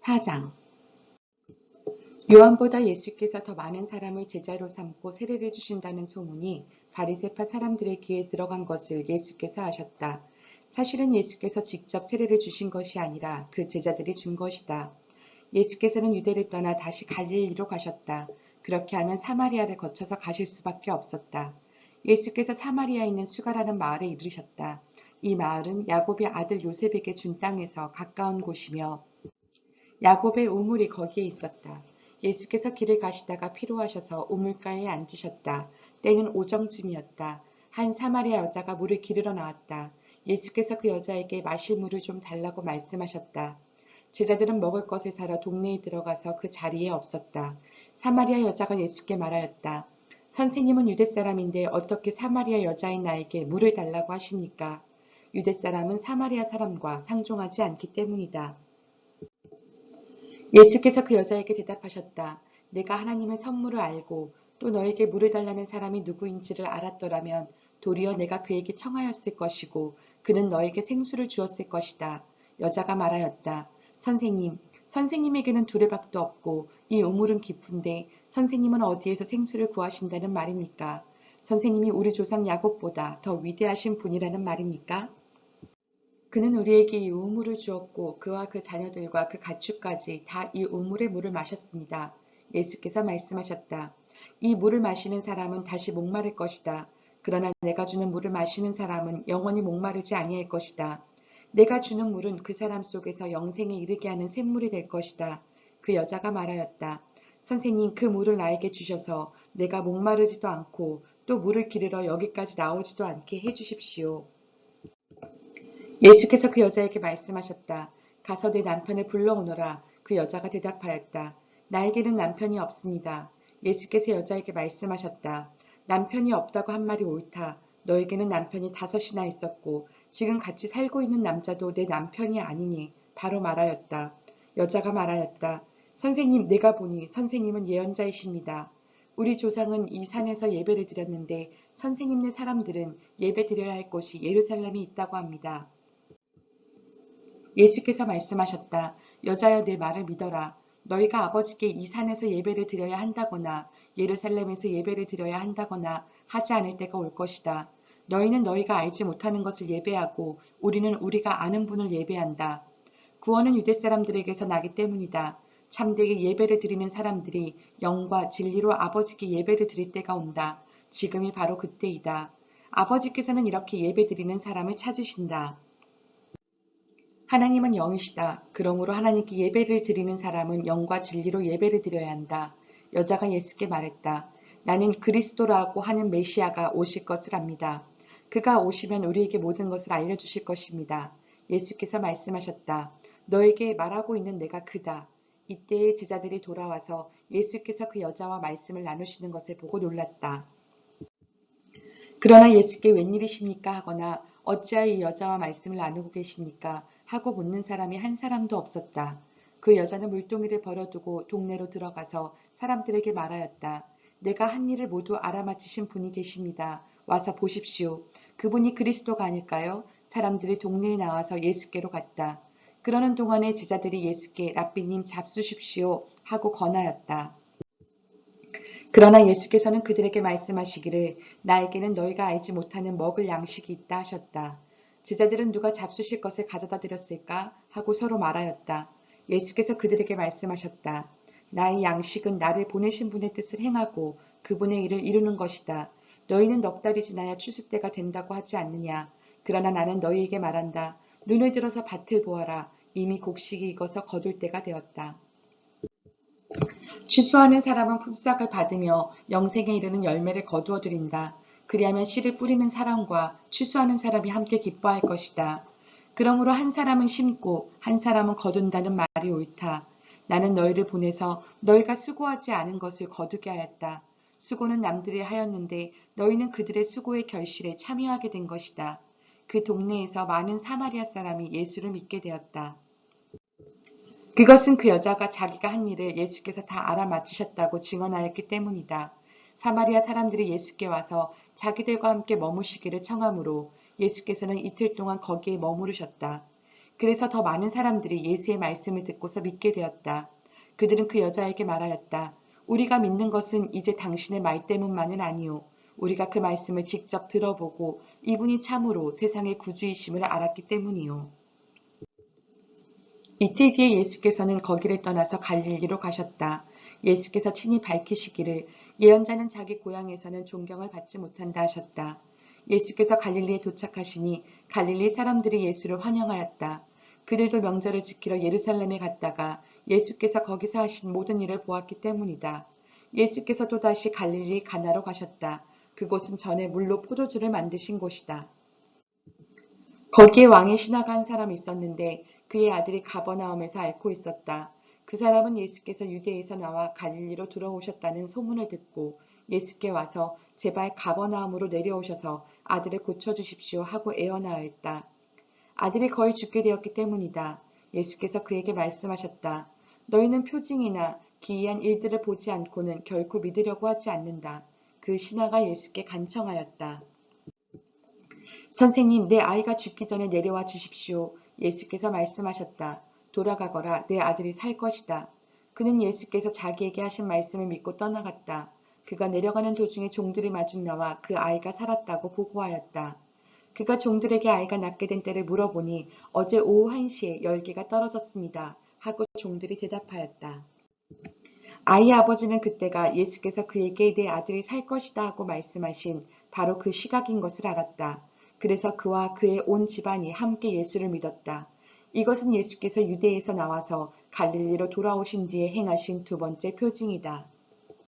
4장. 요한보다 예수께서 더 많은 사람을 제자로 삼고 세례를 주신다는 소문이 바리새파 사람들의 귀에 들어간 것을 예수께서 아셨다. 사실은 예수께서 직접 세례를 주신 것이 아니라 그 제자들이 준 것이다. 예수께서는 유대를 떠나 다시 갈릴리로 가셨다. 그렇게 하면 사마리아를 거쳐서 가실 수밖에 없었다. 예수께서 사마리아에 있는 수가라는 마을에 이르셨다. 이 마을은 야곱의 아들 요셉에게 준 땅에서 가까운 곳이며 야곱의 우물이 거기에 있었다. 예수께서 길을 가시다가 피로하셔서 우물가에 앉으셨다. 때는 오정쯤이었다. 한 사마리아 여자가 물을 기르러 나왔다. 예수께서 그 여자에게 마실 물을 좀 달라고 말씀하셨다. 제자들은 먹을 것을 사러 동네에 들어가서 그 자리에 없었다. 사마리아 여자가 예수께 말하였다. 선생님은 유대 사람인데 어떻게 사마리아 여자인 나에게 물을 달라고 하십니까? 유대 사람은 사마리아 사람과 상종하지 않기 때문이다. 예수께서 그 여자에게 대답하셨다. 내가 하나님의 선물을 알고 또 너에게 물을 달라는 사람이 누구인지를 알았더라면 도리어 내가 그에게 청하였을 것이고 그는 너에게 생수를 주었을 것이다. 여자가 말하였다. 선생님, 선생님에게는 두레박도 없고 이 우물은 깊은데 선생님은 어디에서 생수를 구하신다는 말입니까? 선생님이 우리 조상 야곱보다 더 위대하신 분이라는 말입니까? 그는 우리에게 이 우물을 주었고 그와 그 자녀들과 그 가축까지 다 이 우물의 물을 마셨습니다. 예수께서 말씀하셨다. 이 물을 마시는 사람은 다시 목마를 것이다. 그러나 내가 주는 물을 마시는 사람은 영원히 목마르지 아니할 것이다. 내가 주는 물은 그 사람 속에서 영생에 이르게 하는 샘물이 될 것이다. 그 여자가 말하였다. 선생님, 그 물을 나에게 주셔서 내가 목마르지도 않고 또 물을 기르러 여기까지 나오지도 않게 해주십시오. 예수께서 그 여자에게 말씀하셨다. 가서 내 남편을 불러오너라. 그 여자가 대답하였다. 나에게는 남편이 없습니다. 예수께서 여자에게 말씀하셨다. 남편이 없다고 한 말이 옳다. 너에게는 남편이 5이나 있었고 지금 같이 살고 있는 남자도 내 남편이 아니니 바로 말하였다. 여자가 말하였다. 선생님, 내가 보니 선생님은 예언자이십니다. 우리 조상은 이 산에서 예배를 드렸는데 선생님네 사람들은 예배 드려야 할 곳이 예루살렘이 있다고 합니다. 예수께서 말씀하셨다. 여자여 내 말을 믿어라. 너희가 아버지께 이 산에서 예배를 드려야 한다거나 예루살렘에서 예배를 드려야 한다거나 하지 않을 때가 올 것이다. 너희는 너희가 알지 못하는 것을 예배하고 우리는 우리가 아는 분을 예배한다. 구원은 유대 사람들에게서 나기 때문이다. 참되게 예배를 드리는 사람들이 영과 진리로 아버지께 예배를 드릴 때가 온다. 지금이 바로 그때이다. 아버지께서는 이렇게 예배 드리는 사람을 찾으신다. 하나님은 영이시다. 그러므로 하나님께 예배를 드리는 사람은 영과 진리로 예배를 드려야 한다. 여자가 예수께 말했다. 나는 그리스도라고 하는 메시아가 오실 것을 압니다. 그가 오시면 우리에게 모든 것을 알려주실 것입니다. 예수께서 말씀하셨다. 너에게 말하고 있는 내가 그다. 이때에 제자들이 돌아와서 예수께서 그 여자와 말씀을 나누시는 것을 보고 놀랐다. 그러나 예수께 웬일이십니까 하거나 어찌하여 이 여자와 말씀을 나누고 계십니까 하고 묻는 사람이 한 사람도 없었다. 그 여자는 물동이를 버려두고 동네로 들어가서 사람들에게 말하였다. 내가 한 일을 모두 알아맞히신 분이 계십니다. 와서 보십시오. 그분이 그리스도가 아닐까요? 사람들이 동네에 나와서 예수께로 갔다. 그러는 동안에 제자들이 예수께 랍비님 잡수십시오 하고 권하였다. 그러나 예수께서는 그들에게 말씀하시기를 나에게는 너희가 알지 못하는 먹을 양식이 있다 하셨다. 제자들은 누가 잡수실 것을 가져다 드렸을까 하고 서로 말하였다. 예수께서 그들에게 말씀하셨다. 나의 양식은 나를 보내신 분의 뜻을 행하고 그분의 일을 이루는 것이다. 너희는 넉 달이 지나야 추수 때가 된다고 하지 않느냐. 그러나 나는 너희에게 말한다. 눈을 들어서 밭을 보아라. 이미 곡식이 익어서 거둘 때가 되었다. 추수하는 사람은 품삯을 받으며 영생에 이르는 열매를 거두어 드린다. 그리하면 씨를 뿌리는 사람과 추수하는 사람이 함께 기뻐할 것이다. 그러므로 한 사람은 심고 한 사람은 거둔다는 말이 옳다. 나는 너희를 보내서 너희가 수고하지 않은 것을 거두게 하였다. 수고는 남들이 하였는데 너희는 그들의 수고의 결실에 참여하게 된 것이다. 그 동네에서 많은 사마리아 사람이 예수를 믿게 되었다. 그것은 그 여자가 자기가 한 일을 예수께서 다 알아맞히셨다고 증언하였기 때문이다. 사마리아 사람들이 예수께 와서 자기들과 함께 머무시기를 청하므로 예수께서는 이틀 동안 거기에 머무르셨다. 그래서 더 많은 사람들이 예수의 말씀을 듣고서 믿게 되었다. 그들은 그 여자에게 말하였다. 우리가 믿는 것은 이제 당신의 말 때문만은 아니오. 우리가 그 말씀을 직접 들어보고 이분이 참으로 세상의 구주이심을 알았기 때문이오. 이틀 뒤에 예수께서는 거기를 떠나서 갈릴리로 가셨다. 예수께서 친히 밝히시기를 예언자는 자기 고향에서는 존경을 받지 못한다 하셨다. 예수께서 갈릴리에 도착하시니 갈릴리 사람들이 예수를 환영하였다. 그들도 명절을 지키러 예루살렘에 갔다가 예수께서 거기서 하신 모든 일을 보았기 때문이다. 예수께서 또다시 갈릴리 가나로 가셨다. 그곳은 전에 물로 포도주를 만드신 곳이다. 거기에 왕의 신하가 한 사람이 있었는데 그의 아들이 가버나움에서 앓고 있었다. 그 사람은 예수께서 유대에서 나와 갈릴리로 들어오셨다는 소문을 듣고 예수께 와서 제발 가버나움으로 내려오셔서 아들을 고쳐주십시오 하고 애원하였다. 아들이 거의 죽게 되었기 때문이다. 예수께서 그에게 말씀하셨다. 너희는 표징이나 기이한 일들을 보지 않고는 결코 믿으려고 하지 않는다. 그 신하가 예수께 간청하였다. 선생님, 내 아이가 죽기 전에 내려와 주십시오. 예수께서 말씀하셨다. 돌아가거라, 내 아들이 살 것이다. 그는 예수께서 자기에게 하신 말씀을 믿고 떠나갔다. 그가 내려가는 도중에 종들이 마중 나와 그 아이가 살았다고 보고하였다. 그가 종들에게 아이가 낳게 된 때를 물어보니 어제 오후 1시에 10개가 떨어졌습니다. 하고 종들이 대답하였다. 아이의 아버지는 그때가 예수께서 그에게 내 아들이 살 것이다 하고 말씀하신 바로 그 시각인 것을 알았다. 그래서 그와 그의 온 집안이 함께 예수를 믿었다. 이것은 예수께서 유대에서 나와서 갈릴리로 돌아오신 뒤에 행하신 두 번째 표징이다.